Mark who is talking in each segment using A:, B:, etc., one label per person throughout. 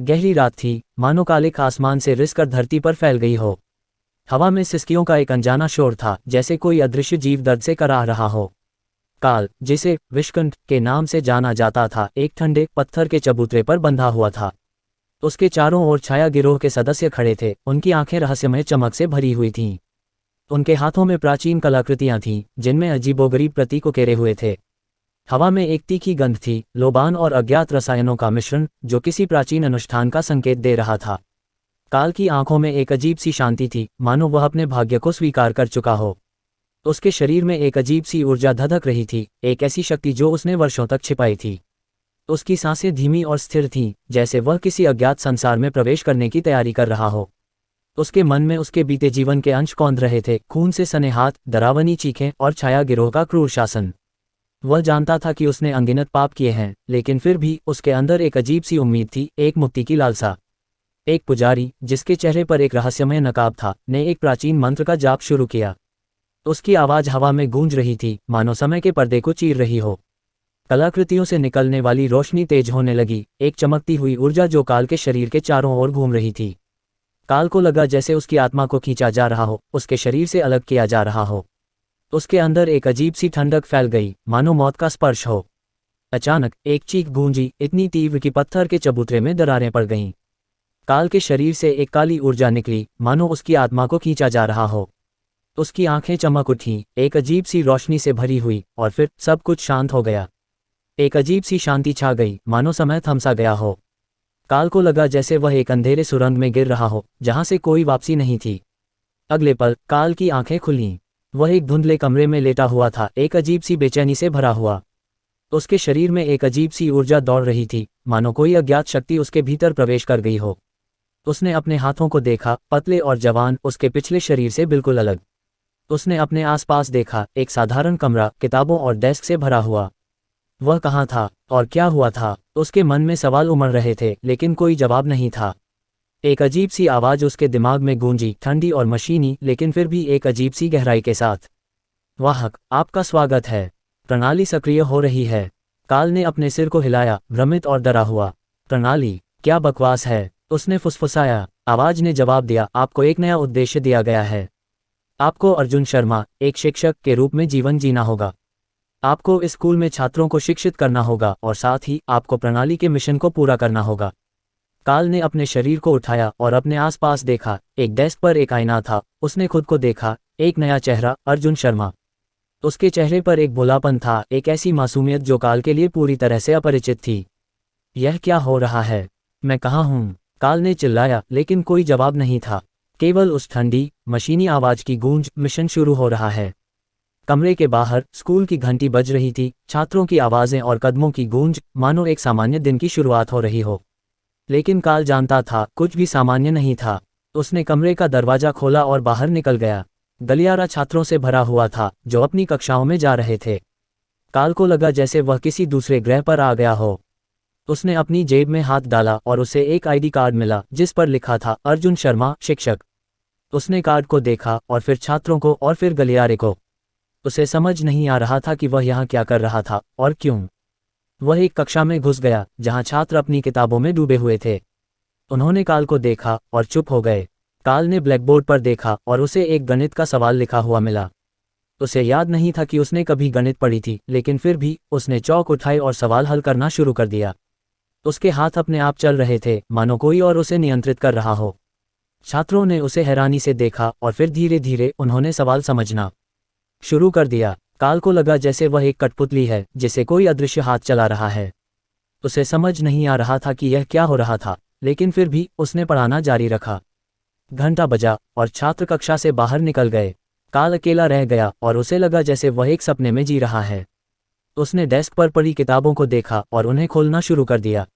A: गहरी रात थी, मानो कालिक आसमान से रिस कर धरती पर फैल गई हो। हवा में सिसकियों का एक अनजाना शोर था, जैसे कोई अदृश्य जीव दर्द से कराह रहा हो। काल, जिसे विषकंठ के नाम से जाना जाता था, एक ठंडे पत्थर के चबूतरे पर बंधा हुआ था। उसके चारों ओर छाया गिरोह के सदस्य खड़े थे, उनकी आंखें रहस्यमय चमक से भरी हुई थीं। उनके हाथों में प्राचीन कलाकृतियां थीं, जिनमें अजीबोगरीब प्रतीक उकेरे हुए थे। हवा में एक तीखी गंध थी, लोबान और अज्ञात रसायनों का मिश्रण, जो किसी प्राचीन अनुष्ठान का संकेत दे रहा था। काल की आंखों में एक अजीब सी शांति थी, मानो वह अपने भाग्य को स्वीकार कर चुका हो। उसके शरीर में एक अजीब सी ऊर्जा धधक रही थी, एक ऐसी शक्ति जो उसने वर्षों तक छिपाई थी। उसकी सांसें धीमी और स्थिर थीं, जैसे वह किसी अज्ञात संसार में प्रवेश करने की तैयारी कर रहा हो। उसके मन में उसके बीते जीवन के अंश कौंध रहे थे, खून से सने हाथ, डरावनी चीखें और छाया गिरोह का क्रूर शासन। वह जानता था कि उसने अनगिनत पाप किए हैं, लेकिन फिर भी उसके अंदर एक अजीब सी उम्मीद थी, एक मुक्ति की लालसा। एक पुजारी, जिसके चेहरे पर एक रहस्यमय नकाब था, ने एक प्राचीन मंत्र का जाप शुरू किया। उसकी आवाज़ हवा में गूंज रही थी, मानो समय के पर्दे को चीर रही हो। कलाकृतियों से निकलने वाली रोशनी तेज होने लगी, एक चमकती हुई ऊर्जा जो काल के शरीर के चारों ओर घूम रही थी। काल को लगा जैसे उसकी आत्मा को खींचा जा रहा हो, उसके शरीर से अलग किया जा रहा हो। उसके अंदर एक अजीब सी ठंडक फैल गई, मानो मौत का स्पर्श हो। अचानक एक चीख गूंजी, इतनी तीव्र कि पत्थर के चबूतरे में दरारें पड़ गईं। काल के शरीर से एक काली ऊर्जा निकली, मानो उसकी आत्मा को खींचा जा रहा हो। उसकी आंखें चमक उठीं, एक अजीब सी रोशनी से भरी हुई, और फिर सब कुछ शांत हो गया। एक अजीब सी शांति छा गई, मानो समय थमसा गया हो। काल को लगा जैसे वह एक अंधेरे सुरंग में गिर रहा हो, जहां से कोई वापसी नहीं थी। अगले पल काल की आंखें खुलीं। वह एक धुंधले कमरे में लेटा हुआ था, एक अजीब सी बेचैनी से भरा हुआ। उसके शरीर में एक अजीब सी ऊर्जा दौड़ रही थी, मानो कोई अज्ञात शक्ति उसके भीतर प्रवेश कर गई हो। उसने अपने हाथों को देखा, पतले और जवान, उसके पिछले शरीर से बिल्कुल अलग। उसने अपने आसपास देखा, एक साधारण कमरा, किताबों और डेस्क से भरा हुआ। वह कहाँ था और क्या हुआ था? उसके मन में सवाल उमड़ रहे थे, लेकिन कोई जवाब नहीं था। एक अजीब सी आवाज़ उसके दिमाग में गूंजी, ठंडी और मशीनी, लेकिन फिर भी एक अजीब सी गहराई के साथ। वाहक, आपका स्वागत है। प्रणाली सक्रिय हो रही है। काल ने अपने सिर को हिलाया, भ्रमित और डरा हुआ। प्रणाली? क्या बकवास है? उसने फुसफुसाया। आवाज़ ने जवाब दिया, आपको एक नया उद्देश्य दिया गया है। आपको अर्जुन शर्मा, एक शिक्षक के रूप में जीवन जीना होगा। आपको इस स्कूल में छात्रों को शिक्षित करना होगा, और साथ ही आपको प्रणाली के मिशन को पूरा करना होगा। काल ने अपने शरीर को उठाया और अपने आसपास देखा। एक डेस्क पर एक आईना था। उसने खुद को देखा, एक नया चेहरा, अर्जुन शर्मा। उसके चेहरे पर एक भोलापन था, एक ऐसी मासूमियत जो काल के लिए पूरी तरह से अपरिचित थी। यह क्या हो रहा है? मैं कहाँ हूँ? काल ने चिल्लाया, लेकिन कोई जवाब नहीं था। केवल उस ठंडी, मशीनी आवाज़ की गूंज, मिशन शुरू हो रहा है। कमरे के बाहर स्कूल की घंटी बज रही थी, छात्रों की आवाज़ें और कदमों की गूंज, मानो एक सामान्य दिन की शुरुआत हो रही हो। लेकिन काल जानता था, कुछ भी सामान्य नहीं था। उसने कमरे का दरवाज़ा खोला और बाहर निकल गया। गलियारा छात्रों से भरा हुआ था, जो अपनी कक्षाओं में जा रहे थे। काल को लगा जैसे वह किसी दूसरे ग्रह पर आ गया हो। उसने अपनी जेब में हाथ डाला और उसे एक आईडी कार्ड मिला, जिस पर लिखा था, अर्जुन शर्मा, शिक्षक। उसने कार्ड को देखा, और फिर छात्रों को, और फिर गलियारे को। उसे समझ नहीं आ रहा था कि वह यहाँ क्या कर रहा था, और क्यों। वह एक कक्षा में घुस गया, जहाँ छात्र अपनी किताबों में डूबे हुए थे। उन्होंने काल को देखा और चुप हो गए। काल ने ब्लैकबोर्ड पर देखा और उसे एक गणित का सवाल लिखा हुआ मिला। उसे याद नहीं था कि उसने कभी गणित पढ़ी थी, लेकिन फिर भी उसने चौक उठाई और सवाल हल करना शुरू कर दिया। उसके हाथ अपने आप चल रहे थे, मानो कोई और उसे नियंत्रित कर रहा हो। छात्रों ने उसे हैरानी से देखा, और फिर धीरे धीरे उन्होंने सवाल समझना शुरू कर दिया। काल को लगा जैसे वह एक कठपुतली है, जिसे कोई अदृश्य हाथ चला रहा है। उसे समझ नहीं आ रहा था कि यह क्या हो रहा था, लेकिन फिर भी उसने पढ़ाना जारी रखा। घंटा बजा और छात्र कक्षा से बाहर निकल गए। काल अकेला रह गया, और उसे लगा जैसे वह एक सपने में जी रहा है। उसने डेस्क पर पड़ी किताबों को देखा और उन्हें खोलना शुरू कर दिया।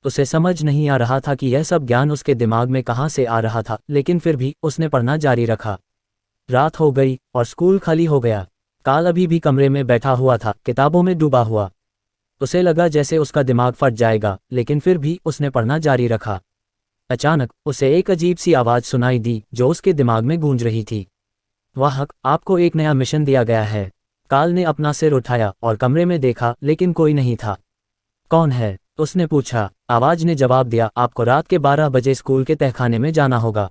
A: उसे समझ नहीं आ रहा था कि यह सब ज्ञान उसके दिमाग में कहाँ से आ रहा था, लेकिन फिर भी उसने पढ़ना जारी रखा। रात हो गई और स्कूल खाली हो गया। काल अभी भी कमरे में बैठा हुआ था, किताबों में डूबा हुआ। उसे लगा जैसे उसका दिमाग फट जाएगा, लेकिन फिर भी उसने पढ़ना जारी रखा। अचानक उसे एक अजीब सी आवाज़ सुनाई दी, जो उसके दिमाग में गूंज रही थी। वाहक, आपको एक नया मिशन दिया गया है। काल ने अपना सिर उठाया और कमरे में देखा, लेकिन कोई नहीं था। कौन है? उसने पूछा। आवाज ने जवाब दिया, आपको रात के 12 बजे स्कूल के तहखाने में जाना होगा।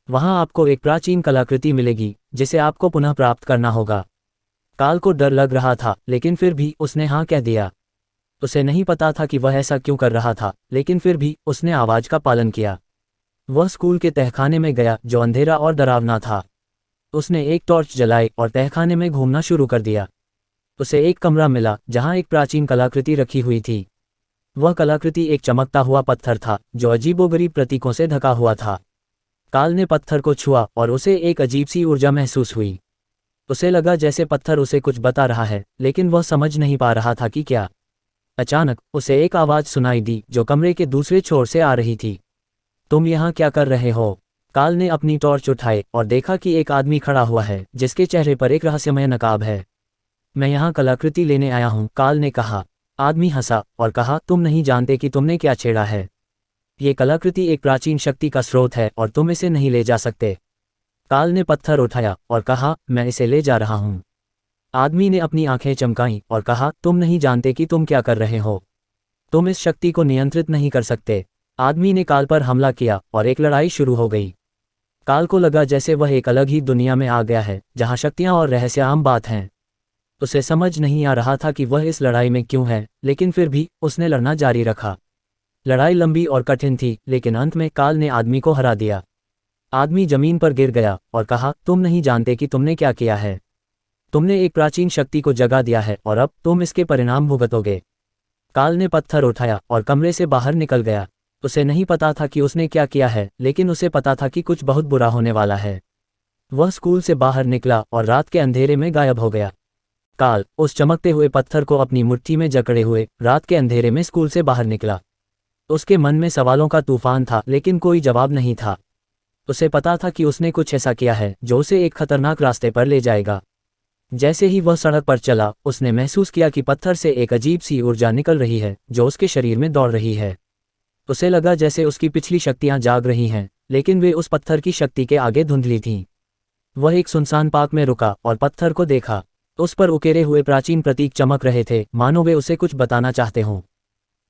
A: वहां आपको एक प्राचीन कलाकृति मिलेगी जिसे आपको पुनः प्राप्त करना होगा। काल को डर लग रहा था, लेकिन फिर भी उसने हाँ कह दिया। उसे नहीं पता था कि वह ऐसा क्यों कर रहा था, लेकिन फिर भी उसने आवाज का पालन किया। वह स्कूल के तहखाने में गया जो अंधेरा और डरावना था। उसने एक टॉर्च जलाई और तहखाने में घूमना शुरू कर दिया। उसे एक कमरा मिला जहां एक प्राचीन कलाकृति रखी हुई थी। वह कलाकृति एक चमकता हुआ पत्थर था जो अजीबोगरीब प्रतीकों से ढका हुआ था। काल ने पत्थर को छुआ और उसे एक अजीब सी ऊर्जा महसूस हुई। उसे लगा जैसे पत्थर उसे कुछ बता रहा है, लेकिन वह समझ नहीं पा रहा था कि क्या। अचानक उसे एक आवाज सुनाई दी जो कमरे के दूसरे छोर से आ रही थी। तुम यहाँ क्या कर रहे हो? काल ने अपनी टॉर्च उठाई और देखा कि एक आदमी खड़ा हुआ है जिसके चेहरे पर एक रहस्यमय नकाब है। मैं यहाँ कलाकृति लेने आया हूँ, काल ने कहा। आदमी हंसा और कहा, तुम नहीं जानते कि तुमने क्या छेड़ा है। ये कलाकृति एक प्राचीन शक्ति का स्रोत है और तुम इसे नहीं ले जा सकते। काल ने पत्थर उठाया और कहा, मैं इसे ले जा रहा हूँ। आदमी ने अपनी आंखें चमकाईं और कहा, तुम नहीं जानते कि तुम क्या कर रहे हो। तुम इस शक्ति को नियंत्रित नहीं कर सकते। आदमी ने काल पर हमला किया और एक लड़ाई शुरू हो गई। काल को लगा जैसे वह एक अलग ही दुनिया में आ गया है जहां शक्तियां और रहस्य आम बात हैं। उसे समझ नहीं आ रहा था कि वह इस लड़ाई में क्यों है, लेकिन फिर भी उसने लड़ना जारी रखा। लड़ाई लंबी और कठिन थी, लेकिन अंत में काल ने आदमी को हरा दिया। आदमी जमीन पर गिर गया और कहा, तुम नहीं जानते कि तुमने क्या किया है। तुमने एक प्राचीन शक्ति को जगा दिया है और अब तुम इसके परिणाम भुगतोगे। काल ने पत्थर उठाया और कमरे से बाहर निकल गया। उसे नहीं पता था कि उसने क्या किया है, लेकिन उसे पता था कि कुछ बहुत बुरा होने वाला है। वह स्कूल से बाहर निकला और रात के अंधेरे में गायब हो गया। काल उस चमकते हुए पत्थर को अपनी मुट्ठी में जकड़े हुए रात के अंधेरे में स्कूल से बाहर निकला। उसके मन में सवालों का तूफान था, लेकिन कोई जवाब नहीं था। उसे पता था कि उसने कुछ ऐसा किया है जो उसे एक खतरनाक रास्ते पर ले जाएगा। जैसे ही वह सड़क पर चला, उसने महसूस किया कि पत्थर से एक अजीब सी ऊर्जा निकल रही है जो उसके शरीर में दौड़ रही है। उसे लगा जैसे उसकी पिछली शक्तियां जाग रही हैं, लेकिन वे उस पत्थर की शक्ति के आगे धुंधली थीं। वह एक सुनसान पार्क में रुका और पत्थर को देखा। उस पर उकेरे हुए प्राचीन प्रतीक चमक रहे थे, मानो वे उसे कुछ बताना चाहते हों।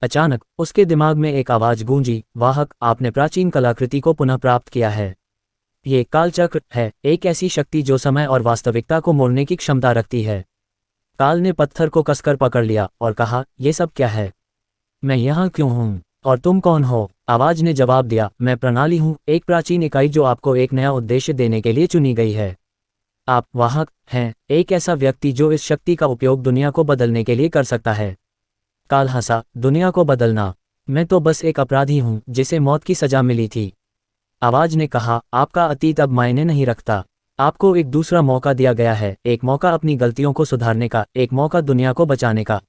A: अचानक उसके दिमाग में एक आवाज गूंजी, वाहक, आपने प्राचीन कलाकृति को पुनः प्राप्त किया है। ये कालचक्र है, एक ऐसी शक्ति जो समय और वास्तविकता को मोड़ने की क्षमता रखती है। काल ने पत्थर को कसकर पकड़ लिया और कहा, ये सब क्या है? मैं यहाँ क्यों हूँ और तुम कौन हो? आवाज ने जवाब दिया, मैं प्रणाली हूँ, एक प्राचीन इकाई जो आपको एक नया उद्देश्य देने के लिए चुनी गई है। आप वाहक हैं, एक ऐसा व्यक्ति जो इस शक्ति का उपयोग दुनिया को बदलने के लिए कर सकता है। काल हंसा, दुनिया को बदलना? मैं तो बस एक अपराधी हूँ जिसे मौत की सजा मिली थी। आवाज ने कहा, आपका अतीत अब मायने नहीं रखता। आपको एक दूसरा मौका दिया गया है, एक मौका अपनी गलतियों को सुधारने का, एक मौका दुनिया को बचाने का।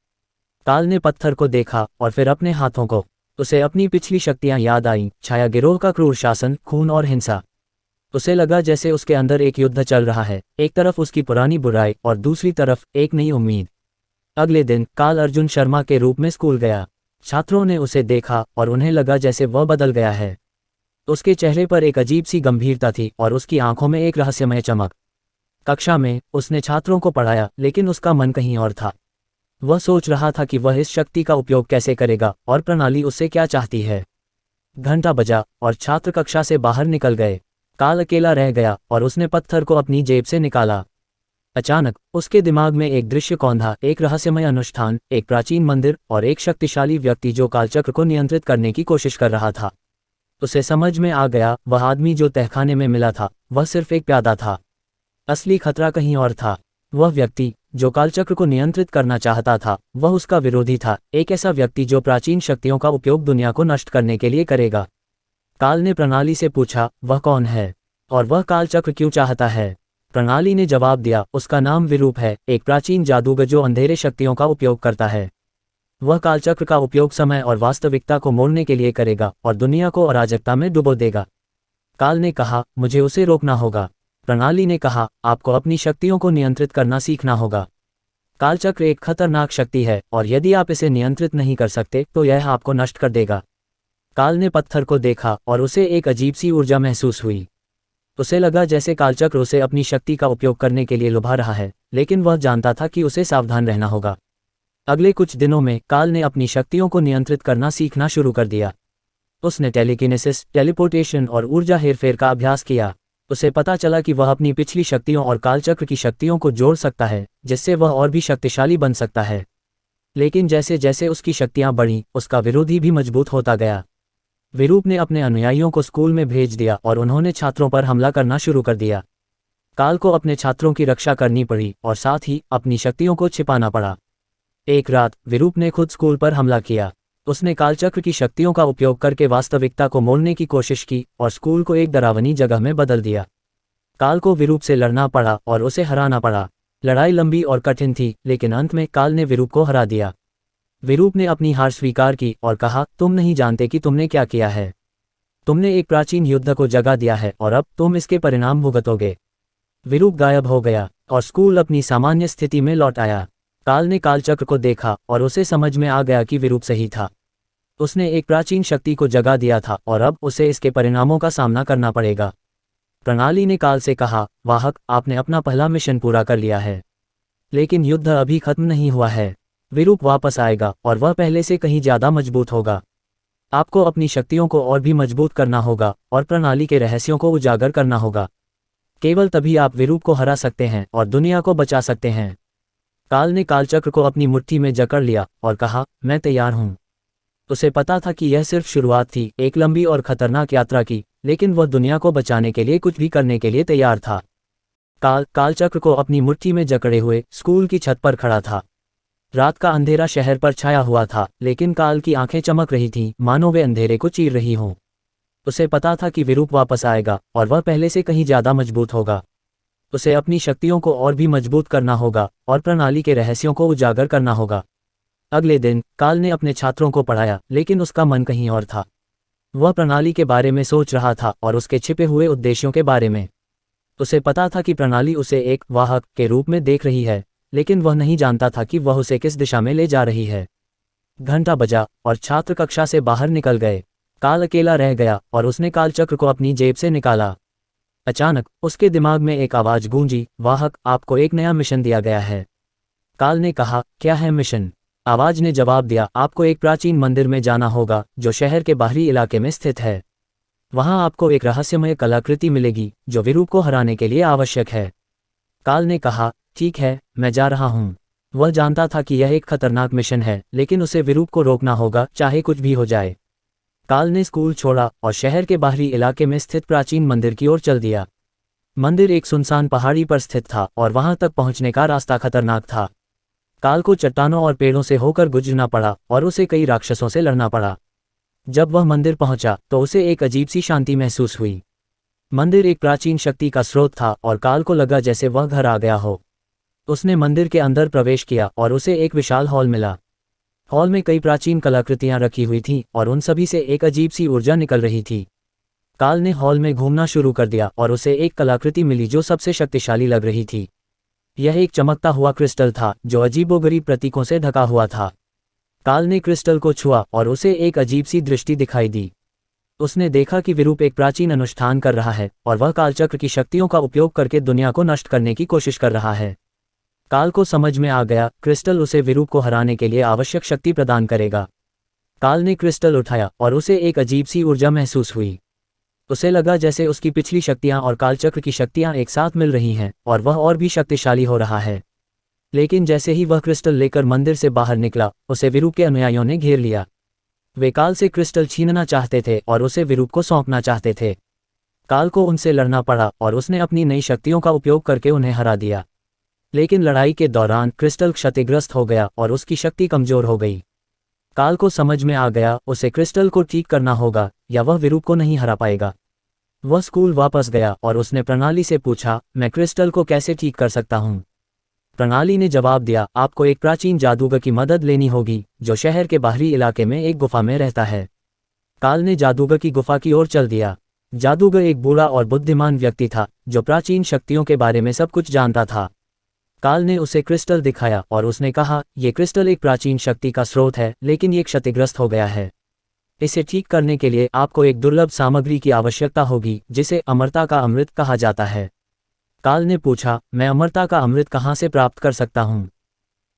A: काल ने पत्थर को देखा और फिर अपने हाथों को। उसे अपनी पिछली शक्तियां याद आईं, छाया गिरोह का क्रूर शासन, खून और हिंसा। उसे लगा जैसे उसके अंदर एक युद्ध चल रहा है, एक तरफ उसकी पुरानी बुराई और दूसरी तरफ एक नई उम्मीद। अगले दिन काल अर्जुन शर्मा के रूप में स्कूल गया। छात्रों ने उसे देखा और उन्हें लगा जैसे वह बदल गया है। उसके चेहरे पर एक अजीब सी गंभीरता थी और उसकी आंखों में एक रहस्यमय चमक। कक्षा में उसने छात्रों को पढ़ाया, लेकिन उसका मन कहीं और था। वह सोच रहा था कि वह इस शक्ति का उपयोग कैसे करेगा और प्रणाली उससे क्या चाहती है। घंटा बजा और छात्र कक्षा से बाहर निकल गए। काल अकेला रह गया और उसने पत्थर को अपनी जेब से निकाला। अचानक उसके दिमाग में एक दृश्य कौंधा, एक रहस्यमय अनुष्ठान, एक प्राचीन मंदिर और एक शक्तिशाली व्यक्ति जो कालचक्र को नियंत्रित करने की कोशिश कर रहा था। उसे समझ में आ गया, वह आदमी जो तहखाने में मिला था वह सिर्फ एक प्यादा था। असली खतरा कहीं और था। वह व्यक्ति जो कालचक्र को नियंत्रित करना चाहता था, वह उसका विरोधी था, एक ऐसा व्यक्ति जो प्राचीन शक्तियों का उपयोग दुनिया को नष्ट करने के लिए करेगा। काल ने प्रणाली से पूछा, वह कौन है और वह कालचक्र क्यों चाहता है? प्रणाली ने जवाब दिया, उसका नाम विरूप है, एक प्राचीन जादूगर जो अंधेरे शक्तियों का उपयोग करता है। वह कालचक्र का उपयोग समय और वास्तविकता को मोड़ने के लिए करेगा और दुनिया को अराजकता में डुबो देगा। काल ने कहा, मुझे उसे रोकना होगा। प्रणाली ने कहा, आपको अपनी शक्तियों को नियंत्रित करना सीखना होगा। कालचक्र एक खतरनाक शक्ति है और यदि आप इसे नियंत्रित नहीं कर सकते तो यह आपको नष्ट कर देगा। काल ने पत्थर को देखा और उसे एक अजीब सी ऊर्जा महसूस हुई। उसे लगा जैसे कालचक्र उसे अपनी शक्ति का उपयोग करने के लिए लुभा रहा है, लेकिन वह जानता था कि उसे सावधान रहना होगा। अगले कुछ दिनों में काल ने अपनी शक्तियों को नियंत्रित करना सीखना शुरू कर दिया। उसने टेलीकिनेसिस, टेलीपोर्टेशन और ऊर्जा हेरफेर का अभ्यास किया। उसे पता चला कि वह अपनी पिछली शक्तियों और कालचक्र की शक्तियों को जोड़ सकता है, जिससे वह और भी शक्तिशाली बन सकता है। लेकिन जैसे जैसे उसकी शक्तियां बढ़ीं, उसका विरोधी भी मजबूत होता गया। विरूप ने अपने अनुयायियों को स्कूल में भेज दिया और उन्होंने छात्रों पर हमला करना शुरू कर दिया। काल को अपने छात्रों की रक्षा करनी पड़ी और साथ ही अपनी शक्तियों को छिपाना पड़ा। एक रात विरूप ने खुद स्कूल पर हमला किया। उसने कालचक्र की शक्तियों का उपयोग करके वास्तविकता को मोड़ने की कोशिश की और स्कूल को एक डरावनी जगह में बदल दिया। काल को विरूप से लड़ना पड़ा और उसे हराना पड़ा। लड़ाई लंबी और कठिन थी, लेकिन अंत में काल ने विरूप को हरा दिया। विरूप ने अपनी हार स्वीकार की और कहा, तुम नहीं जानते कि तुमने क्या किया है। तुमने एक प्राचीन युद्ध को जगा दिया है और अब तुम इसके परिणाम भुगतोगे। विरूप गायब हो गया और स्कूल अपनी सामान्य स्थिति में लौट आया। काल ने कालचक्र को देखा और उसे समझ में आ गया कि विरूप सही था। उसने एक प्राचीन शक्ति को जगा दिया था और अब उसे इसके परिणामों का सामना करना पड़ेगा। प्रणाली ने काल से कहा, वाहक, आपने अपना पहला मिशन पूरा कर लिया है, लेकिन युद्ध अभी खत्म नहीं हुआ है। विरूप वापस आएगा और वह पहले से कहीं ज्यादा मजबूत होगा। आपको अपनी शक्तियों को और भी मजबूत करना होगा और प्रणाली के रहस्यों को उजागर करना होगा। केवल तभी आप विरूप को हरा सकते हैं और दुनिया को बचा सकते हैं। काल ने कालचक्र को अपनी मुट्ठी में जकड़ लिया और कहा, मैं तैयार हूं। उसे पता था कि यह सिर्फ शुरुआत थी, एक लंबी और खतरनाक यात्रा की, लेकिन वह दुनिया को बचाने के लिए कुछ भी करने के लिए तैयार था। कालचक्र को अपनी मुट्ठी में जकड़े हुए स्कूल की छत पर खड़ा था। रात का अंधेरा शहर पर छाया हुआ था, लेकिन काल की आंखें चमक रही थीं, मानो वे अंधेरे को चीर रही हों। उसे पता था कि विरूप वापस आएगा और वह पहले से कहीं ज्यादा मजबूत होगा। उसे अपनी शक्तियों को और भी मजबूत करना होगा और प्रणाली के रहस्यों को उजागर करना होगा। अगले दिन काल ने अपने छात्रों को पढ़ाया, लेकिन उसका मन कहीं और था। वह प्रणाली के बारे में सोच रहा था और उसके छिपे हुए उद्देश्यों के बारे में। उसे पता था कि प्रणाली उसे एक वाहक के रूप में देख रही है, लेकिन वह नहीं जानता था कि वह उसे किस दिशा में ले जा रही है। घंटा बजा और छात्र कक्षा से बाहर निकल गए। काल अकेला रह गया और उसने कालचक्र को अपनी जेब से निकाला। अचानक उसके दिमाग में एक आवाज गूंजी, वाहक, आपको एक नया मिशन दिया गया है। काल ने कहा, क्या है मिशन? आवाज ने जवाब दिया, आपको एक प्राचीन मंदिर में जाना होगा जो शहर के बाहरी इलाके में स्थित है। वहां आपको एक रहस्यमय कलाकृति मिलेगी जो विरूप को हराने के लिए आवश्यक है। काल ने कहा, ठीक है, मैं जा रहा हूं। वह जानता था कि यह एक खतरनाक मिशन है, लेकिन उसे विरूप को रोकना होगा, चाहे कुछ भी हो जाए। काल ने स्कूल छोड़ा और शहर के बाहरी इलाके में स्थित प्राचीन मंदिर की ओर चल दिया। मंदिर एक सुनसान पहाड़ी पर स्थित था और वहां तक पहुंचने का रास्ता खतरनाक था। काल को चट्टानों और पेड़ों से होकर गुजरना पड़ा और उसे कई राक्षसों से लड़ना पड़ा। जब वह मंदिर पहुंचा तो उसे एक अजीब सी शांति महसूस हुई। मंदिर एक प्राचीन शक्ति का स्रोत था और काल को लगा जैसे वह घर आ गया हो। उसने मंदिर के अंदर प्रवेश किया और उसे एक विशाल हॉल मिला। हॉल में कई प्राचीन कलाकृतियां रखी हुई थीं और उन सभी से एक अजीब सी ऊर्जा निकल रही थी। काल ने हॉल में घूमना शुरू कर दिया और उसे एक कलाकृति मिली जो सबसे शक्तिशाली लग रही थी। यह एक चमकता हुआ क्रिस्टल था जो अजीबोगरीब प्रतीकों से ढका हुआ था। काल ने क्रिस्टल को छुआ और उसे एक अजीब सी दृष्टि दिखाई दी। उसने देखा कि विरूप एक प्राचीन अनुष्ठान कर रहा है और वह कालचक्र की शक्तियों का उपयोग करके दुनिया को नष्ट करने की कोशिश कर रहा है। काल को समझ में आ गया, क्रिस्टल उसे विरूप को हराने के लिए आवश्यक शक्ति प्रदान करेगा। काल ने क्रिस्टल उठाया और उसे एक अजीब सी ऊर्जा महसूस हुई। उसे लगा जैसे उसकी पिछली शक्तियां और कालचक्र की शक्तियां एक साथ मिल रही हैं और वह और भी शक्तिशाली हो रहा है। लेकिन जैसे ही वह क्रिस्टल लेकर मंदिर से बाहर निकला, उसे विरूप के अनुयायियों ने घेर लिया। वे काल से क्रिस्टल छीनना चाहते थे और उसे विरूप को सौंपना चाहते थे। काल को उनसे लड़ना पड़ा और उसने अपनी नई शक्तियों का उपयोग करके उन्हें हरा दिया। लेकिन लड़ाई के दौरान क्रिस्टल क्षतिग्रस्त हो गया और उसकी शक्ति कमजोर हो गई। काल को समझ में आ गया उसे क्रिस्टल को ठीक करना होगा या वह विरूप को नहीं हरा पाएगा। वह स्कूल वापस गया और उसने प्रणाली से पूछा, मैं क्रिस्टल को कैसे ठीक कर सकता हूँ? प्रणाली ने जवाब दिया, आपको एक प्राचीन जादूगर की मदद लेनी होगी जो शहर के बाहरी इलाके में एक गुफा में रहता है। काल ने जादूगर की गुफा की ओर चल दिया। जादूगर एक बूढ़ा और बुद्धिमान व्यक्ति था जो प्राचीन शक्तियों के बारे में सब कुछ जानता था। काल ने उसे क्रिस्टल दिखाया और उसने कहा, यह क्रिस्टल एक प्राचीन शक्ति का स्रोत है, लेकिन ये क्षतिग्रस्त हो गया है। इसे ठीक करने के लिए आपको एक दुर्लभ सामग्री की आवश्यकता होगी जिसे अमरता का अमृत कहा जाता है। काल ने पूछा, मैं अमरता का अमृत कहाँ से प्राप्त कर सकता हूँ?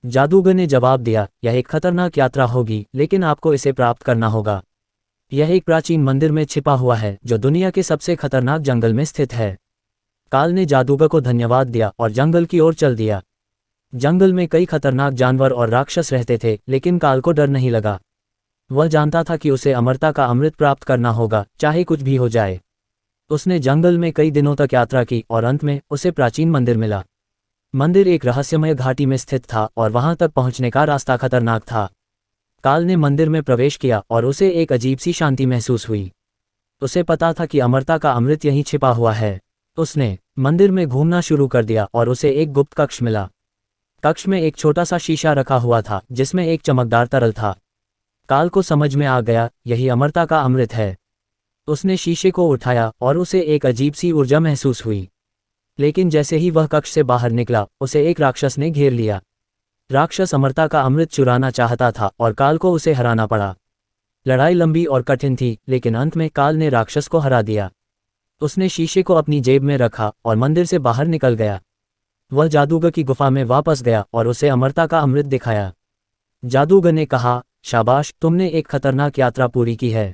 A: जादूगर ने जवाब दिया, यह एक खतरनाक यात्रा होगी, लेकिन आपको इसे प्राप्त करना होगा। यह एक प्राचीन मंदिर में छिपा हुआ है जो दुनिया के सबसे खतरनाक जंगल में स्थित है। काल ने जादूगर को धन्यवाद दिया और जंगल की ओर चल दिया। जंगल में कई खतरनाक जानवर और राक्षस रहते थे, लेकिन काल को डर नहीं लगा। वह जानता था कि उसे अमरता का अमृत प्राप्त करना होगा, चाहे कुछ भी हो जाए। उसने जंगल में कई दिनों तक यात्रा की और अंत में उसे प्राचीन मंदिर मिला। मंदिर एक रहस्यमय घाटी में स्थित था और वहां तक पहुंचने का रास्ता खतरनाक था। काल ने मंदिर में प्रवेश किया और उसे एक अजीब सी शांति महसूस हुई। उसे पता था कि अमरता का अमृत यहीं छिपा हुआ है। उसने मंदिर में घूमना शुरू कर दिया और उसे एक गुप्त कक्ष मिला। कक्ष में एक छोटा सा शीशा रखा हुआ था जिसमें एक चमकदार तरल था। काल को समझ में आ गया, यही अमरता का अमृत है। उसने शीशे को उठाया और उसे एक अजीब सी ऊर्जा महसूस हुई। लेकिन जैसे ही वह कक्ष से बाहर निकला, उसे एक राक्षस ने घेर लिया। राक्षस अमरता का अमृत चुराना चाहता था और काल को उसे हराना पड़ा। लड़ाई लंबी और कठिन थी, लेकिन अंत में काल ने राक्षस को हरा दिया। उसने शीशे को अपनी जेब में रखा और मंदिर से बाहर निकल गया। वह जादूगर की गुफा में वापस गया और उसे अमरता का अमृत दिखाया। जादूगर ने कहा, शाबाश, तुमने एक खतरनाक यात्रा पूरी की है।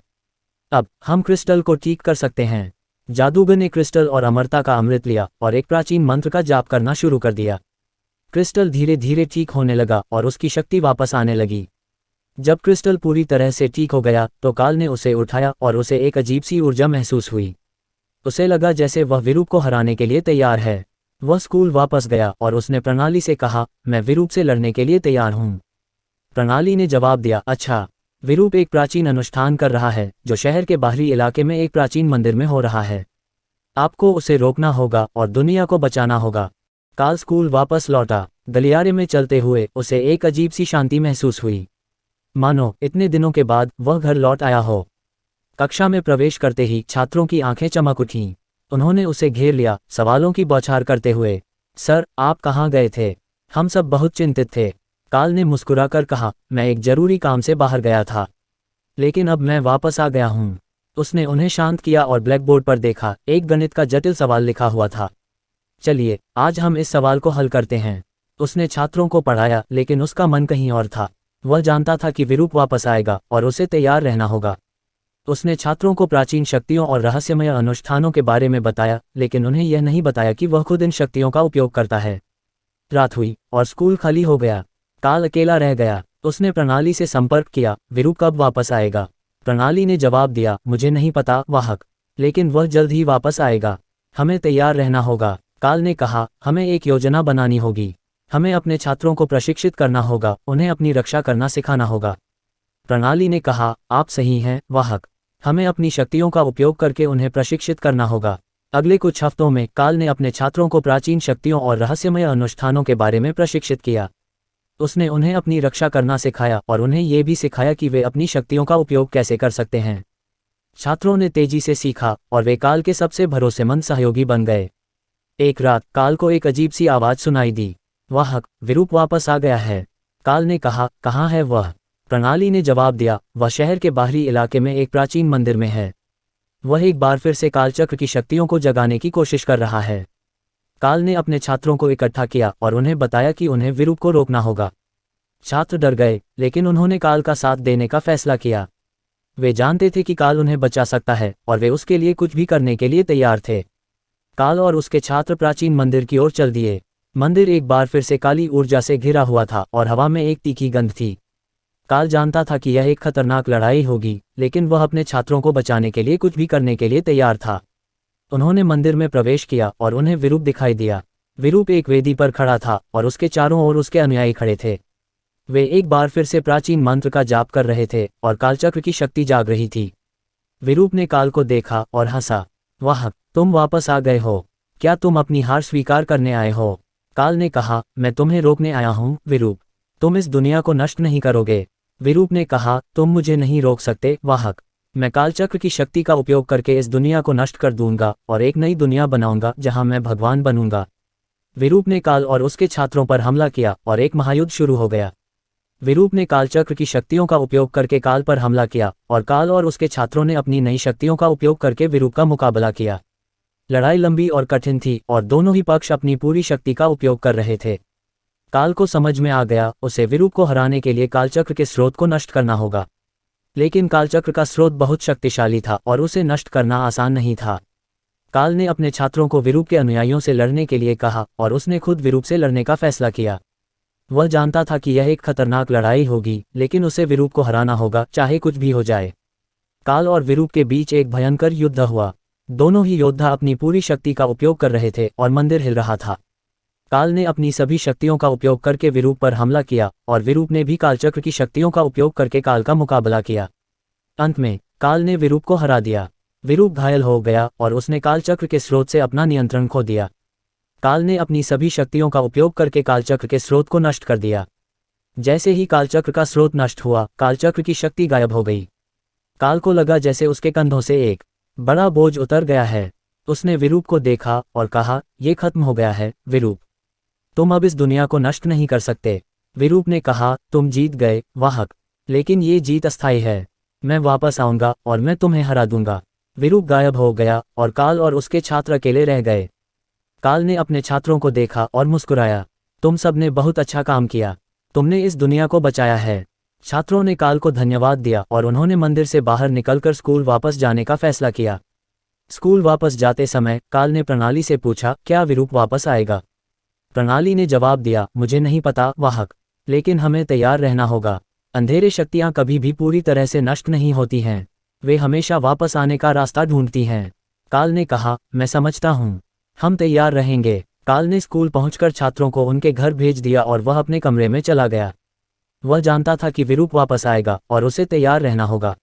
A: अब हम क्रिस्टल को ठीक कर सकते हैं। जादूगर ने क्रिस्टल और अमरता का अमृत लिया और एक प्राचीन मंत्र का जाप करना शुरू कर दिया। क्रिस्टल धीरे धीरे ठीक होने लगा और उसकी शक्ति वापस आने लगी। जब क्रिस्टल पूरी तरह से ठीक हो गया तो काल ने उसे उठाया और उसे एक अजीब सी ऊर्जा महसूस हुई। उसे लगा जैसे वह विरूप को हराने के लिए तैयार है। वह स्कूल वापस गया और उसने प्रणाली से कहा, मैं विरूप से लड़ने के लिए तैयार हूँ। प्रणाली ने जवाब दिया, अच्छा। विरूप एक प्राचीन अनुष्ठान कर रहा है जो शहर के बाहरी इलाके में एक प्राचीन मंदिर में हो रहा है। आपको उसे रोकना होगा और दुनिया को बचाना होगा। काल स्कूल वापस लौटा। गलियारे में चलते हुए उसे एक अजीब सी शांति महसूस हुई, मानो इतने दिनों के बाद वह घर लौट आया हो। कक्षा में प्रवेश करते ही छात्रों की आंखें चमक उठीं। उन्होंने उसे घेर लिया, सवालों की बौछार करते हुए। सर, आप कहाँ गए थे? हम सब बहुत चिंतित थे। काल ने मुस्कुराकर कहा, मैं एक जरूरी काम से बाहर गया था, लेकिन अब मैं वापस आ गया हूँ। उसने उन्हें शांत किया और ब्लैकबोर्ड पर देखा। एक गणित का जटिल सवाल लिखा हुआ था। चलिए, आज हम इस सवाल को हल करते हैं। उसने छात्रों को पढ़ाया, लेकिन उसका मन कहीं और था। वह जानता था कि विरूप वापस आएगा और उसे तैयार रहना होगा। उसने छात्रों को प्राचीन शक्तियों और रहस्यमय अनुष्ठानों के बारे में बताया, लेकिन उन्हें यह नहीं बताया कि वह खुद इन शक्तियों का उपयोग करता है। रात हुई और स्कूल खाली हो गया। काल अकेला रह गया। उसने प्रणाली से संपर्क किया, विरूप कब वापस आएगा? प्रणाली ने जवाब दिया, मुझे नहीं पता वाहक, लेकिन वह जल्द ही वापस आएगा। हमें तैयार रहना होगा। काल ने कहा, हमें एक योजना बनानी होगी। हमें अपने छात्रों को प्रशिक्षित करना होगा, उन्हें अपनी रक्षा करना सिखाना होगा। प्रणाली ने कहा, आप सही हैं वाहक, हमें अपनी शक्तियों का उपयोग करके उन्हें प्रशिक्षित करना होगा। अगले कुछ हफ्तों में काल ने अपने छात्रों को प्राचीन शक्तियों और रहस्यमय अनुष्ठानों के बारे में प्रशिक्षित किया। उसने उन्हें अपनी रक्षा करना सिखाया और उन्हें यह भी सिखाया कि वे अपनी शक्तियों का उपयोग कैसे कर सकते हैं। छात्रों ने तेजी से सीखा और वे काल के सबसे भरोसेमंद सहयोगी बन गए। एक रात काल को एक अजीब सी आवाज सुनाई दी, वाहक, विरूप वापस आ गया है। काल ने कहा, कहाँ है वह? प्रणाली ने जवाब दिया, वह शहर के बाहरी इलाके में एक प्राचीन मंदिर में है। वह एक बार फिर से कालचक्र की शक्तियों को जगाने की कोशिश कर रहा है। काल ने अपने छात्रों को इकट्ठा किया और उन्हें बताया कि उन्हें विरूप को रोकना होगा। छात्र डर गए, लेकिन उन्होंने काल का साथ देने का फैसला किया। वे जानते थे कि काल उन्हें बचा सकता है और वे उसके लिए कुछ भी करने के लिए तैयार थे। काल और उसके छात्र प्राचीन मंदिर की ओर चल दिए। मंदिर एक बार फिर से काली ऊर्जा से घिरा हुआ था और हवा में एक तीखी गंध थी। काल जानता था कि यह एक खतरनाक लड़ाई होगी, लेकिन वह अपने छात्रों को बचाने के लिए कुछ भी करने के लिए तैयार था। उन्होंने मंदिर में प्रवेश किया और उन्हें विरूप दिखाई दिया। विरूप एक वेदी पर खड़ा था और उसके चारों ओर उसके अनुयायी खड़े थे। वे एक बार फिर से प्राचीन मंत्र का जाप कर रहे थे और कालचक्र की शक्ति जाग रही थी। विरूप ने काल को देखा और हंसा, वाह, तुम वापस आ गए हो। क्या तुम अपनी हार स्वीकार करने आए हो? काल ने कहा, मैं तुम्हें रोकने आया हूँ विरूप, तुम इस दुनिया को नष्ट नहीं करोगे। विरूप ने कहा, तुम मुझे नहीं रोक सकते वाहक, मैं कालचक्र की शक्ति का उपयोग करके इस दुनिया को नष्ट कर दूंगा और एक नई दुनिया बनाऊंगा जहां मैं भगवान बनूंगा। विरूप ने काल और उसके छात्रों पर हमला किया और एक महायुद्ध शुरू हो गया। विरूप ने कालचक्र की शक्तियों का उपयोग करके काल पर हमला किया और काल और उसके छात्रों ने अपनी नई शक्तियों का उपयोग करके विरूप का मुकाबला किया। लड़ाई लंबी और कठिन थी और दोनों ही पक्ष अपनी पूरी शक्ति का उपयोग कर रहे थे। काल को समझ में आ गया, उसे विरूप को हराने के लिए कालचक्र के स्रोत को नष्ट करना होगा। लेकिन कालचक्र का स्रोत बहुत शक्तिशाली था और उसे नष्ट करना आसान नहीं था। काल ने अपने छात्रों को विरूप के अनुयायियों से लड़ने के लिए कहा और उसने खुद विरूप से लड़ने का फैसला किया। वह जानता था कि यह एक खतरनाक लड़ाई होगी, लेकिन उसे विरूप को हराना होगा, चाहे कुछ भी हो जाए। काल और विरूप के बीच एक भयंकर युद्ध हुआ। दोनों ही योद्धा अपनी पूरी शक्ति का उपयोग कर रहे थे और मंदिर हिल रहा था। काल ने अपनी सभी शक्तियों का उपयोग करके विरूप पर हमला किया और विरूप ने भी कालचक्र की शक्तियों का उपयोग करके काल का मुकाबला किया। अंत में काल ने विरूप को हरा दिया। विरूप घायल हो गया और उसने कालचक्र के स्रोत से अपना नियंत्रण खो दिया। काल ने अपनी सभी शक्तियों का उपयोग करके कालचक्र के स्रोत को नष्ट कर दिया। जैसे ही कालचक्र का स्रोत नष्ट हुआ, कालचक्र की शक्ति गायब हो गई। काल को लगा जैसे उसके कंधों से एक बड़ा बोझ उतर गया है। उसने विरूप को देखा और कहा, यह खत्म हो गया है विरूप, तुम अब इस दुनिया को नष्ट नहीं कर सकते। विरूप ने कहा, तुम जीत गए वाहक, लेकिन ये जीत अस्थायी है। मैं वापस आऊंगा और मैं तुम्हें हरा दूंगा। विरूप गायब हो गया और काल और उसके छात्र अकेले रह गए। काल ने अपने छात्रों को देखा और मुस्कुराया, तुम सब ने बहुत अच्छा काम किया, तुमने इस दुनिया को बचाया है। छात्रों ने काल को धन्यवाद दिया और उन्होंने मंदिर से बाहर निकलकर स्कूल वापस जाने का फैसला किया। स्कूल वापस जाते समय काल ने प्रणाली से पूछा, क्या विरूप वापस आएगा? प्रणाली ने जवाब दिया, मुझे नहीं पता वाहक, लेकिन हमें तैयार रहना होगा। अंधेरे शक्तियां कभी भी पूरी तरह से नष्ट नहीं होती हैं, वे हमेशा वापस आने का रास्ता ढूंढती हैं। काल ने कहा, मैं समझता हूँ, हम तैयार रहेंगे। काल ने स्कूल पहुंचकर छात्रों को उनके घर भेज दिया और वह अपने कमरे में चला गया। वह जानता था कि विरूप वापस आएगा और उसे तैयार रहना होगा,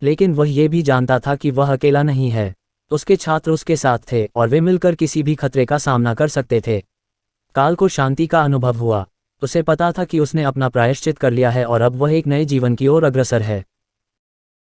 A: लेकिन वह ये भी जानता था कि वह अकेला नहीं है। उसके छात्र उसके साथ थे और वे मिलकर किसी भी खतरे का सामना कर सकते थे। काल को शांति का अनुभव हुआ। उसे पता था कि उसने अपना प्रायश्चित कर लिया है और अब वह एक नए जीवन की ओर अग्रसर है।